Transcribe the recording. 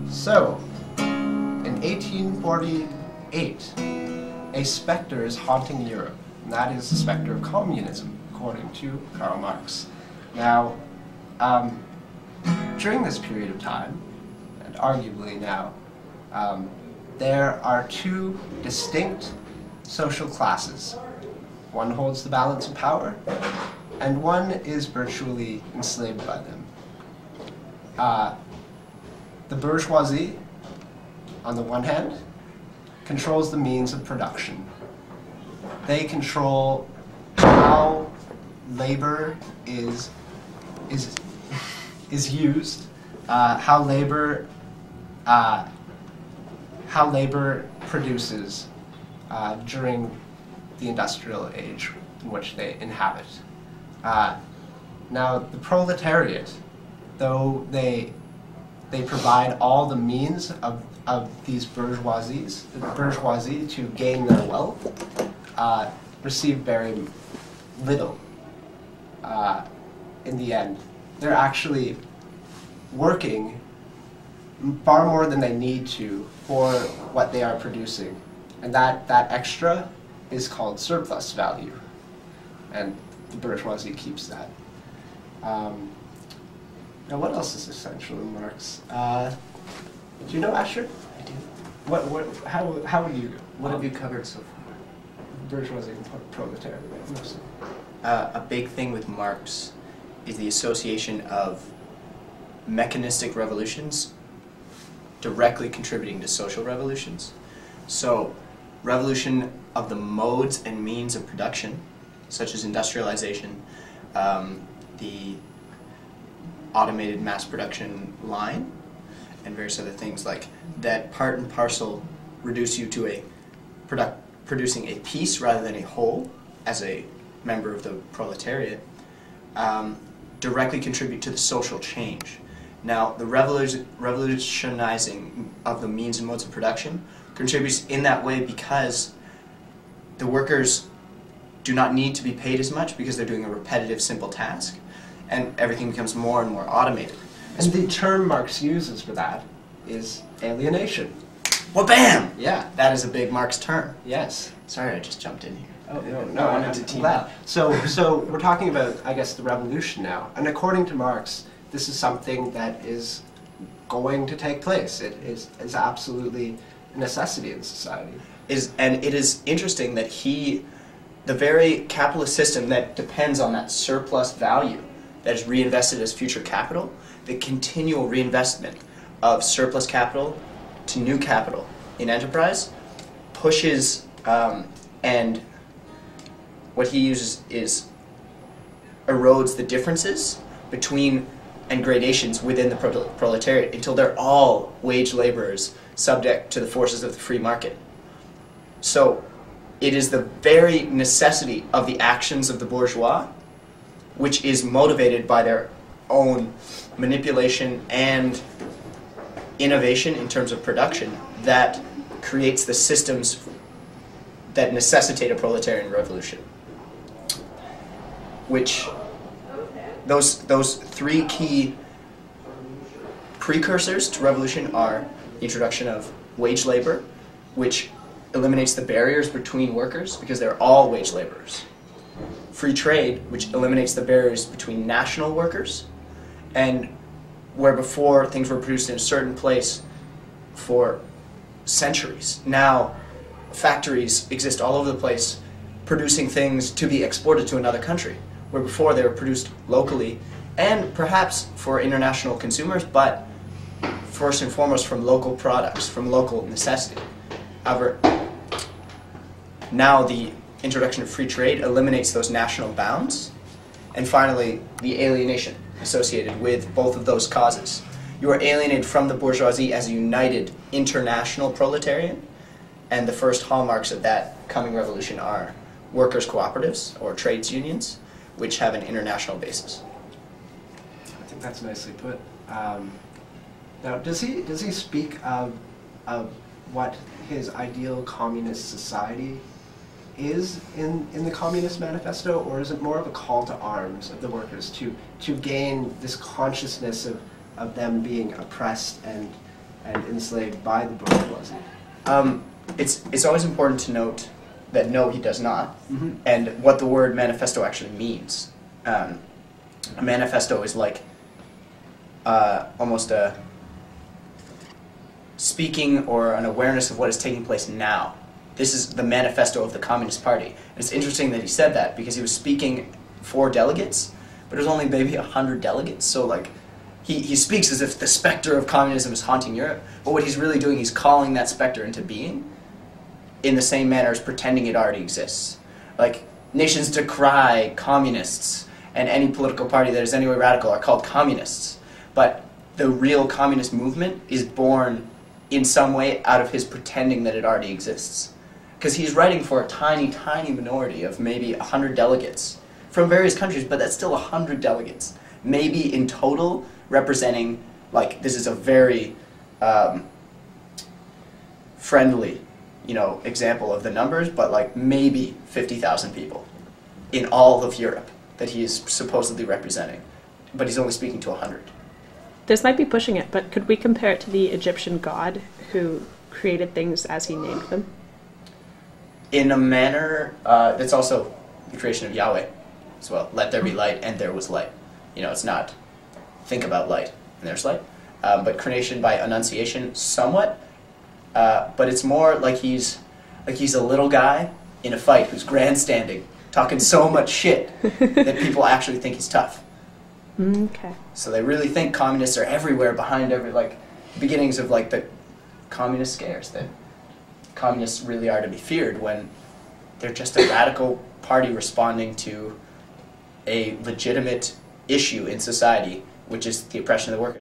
So, in 1848, a specter is haunting Europe, and that is the specter of communism, according to Karl Marx. Now, during this period of time, and arguably now, there are two distinct social classes. One holds the balance of power, and one is virtually enslaved by them. The bourgeoisie, on the one hand, controls the means of production. They control how labor is used, how labor produces during the industrial age in which they inhabit. Now, the proletariat, though they provide all the means of these bourgeoisie to gain their wealth, receive very little in the end. They're actually working far more than they need to for what they are producing. And that extra is called surplus value. And the bourgeoisie keeps that. Now, what else is essential in Marx? Do you know Asher? I do. How would you? What have you covered so far? Bourgeoisie and proletariat, mostly. A big thing with Marx is the association of mechanistic revolutions directly contributing to social revolutions. So, revolution of the modes and means of production, such as industrialization, the automated mass production line, and various other things like that, part and parcel reduce you to a producing a piece rather than a whole as a member of the proletariat, directly contribute to the social change. Now, the revolutionizing of the means and modes of production contributes in that way because the workers do not need to be paid as much because they're doing a repetitive, simple task, and everything becomes more and more automated. And the term Marx uses for that is alienation. Well, bam! Yeah. That is a big Marx term. Yes. Sorry, I just jumped in here. Oh, no, I wanted to team up. So we're talking about, I guess, the revolution now. And according to Marx, this is something that is going to take place. It is absolutely a necessity in society. And it is interesting that the very capitalist system that depends on that surplus value that is reinvested as future capital, the continual reinvestment of surplus capital to new capital in enterprise pushes, and what he uses is erodes the differences between and gradations within the proletariat until they're all wage laborers subject to the forces of the free market. So it is the very necessity of the actions of the bourgeois which is motivated by their own manipulation and innovation in terms of production that creates the systems that necessitate a proletarian revolution. Which those three key precursors to revolution are the introduction of wage labor, which eliminates the barriers between workers because they're all wage laborers. Free trade, which eliminates the barriers between national workers, and where before things were produced in a certain place for centuries. Now factories exist all over the place producing things to be exported to another country, where before they were produced locally and perhaps for international consumers, but first and foremost from local products, from local necessity. However, now the introduction of free trade eliminates those national bounds, and finally the alienation associated with both of those causes. You are alienated from the bourgeoisie as a united international proletariat, and the first hallmarks of that coming revolution are workers' cooperatives or trades unions, which have an international basis. I think that's nicely put. Now, does he speak of what his ideal communist society is in the Communist Manifesto, or is it more of a call to arms of the workers to gain this consciousness of them being oppressed and enslaved by the bourgeoisie. It's always important to note that no, he does not, Mm-hmm. and what the word manifesto actually means. A manifesto is like almost a speaking or an awareness of what is taking place now. This is the manifesto of the Communist Party. And it's interesting that he said that because he was speaking for delegates, but it was only maybe 100 delegates. So like, he speaks as if the specter of communism is haunting Europe, but what he's really doing, he's calling that specter into being in the same manner as pretending it already exists. Like, nations decry communists, and any political party that is any way radical are called communists. But the real communist movement is born in some way out of his pretending that it already exists. Because he's writing for a tiny, tiny minority of maybe 100 delegates from various countries, but that's still 100 delegates. Maybe in total representing, like, this is a very friendly, example of the numbers, but like maybe 50,000 people in all of Europe that he is supposedly representing. But he's only speaking to 100. This might be pushing it, but could we compare it to the Egyptian god who created things as he named them? In a manner, that's also the creation of Yahweh as well. Let there be light, and there was light. It's not think about light, and there's light. But creation by enunciation, somewhat. But it's more like he's a little guy in a fight who's grandstanding, talking so much shit that people actually think he's tough. Okay. So they really think communists are everywhere, behind every, beginnings of the communist scares, that communists really are to be feared when they're just a radical party responding to a legitimate issue in society, which is the oppression of the workers.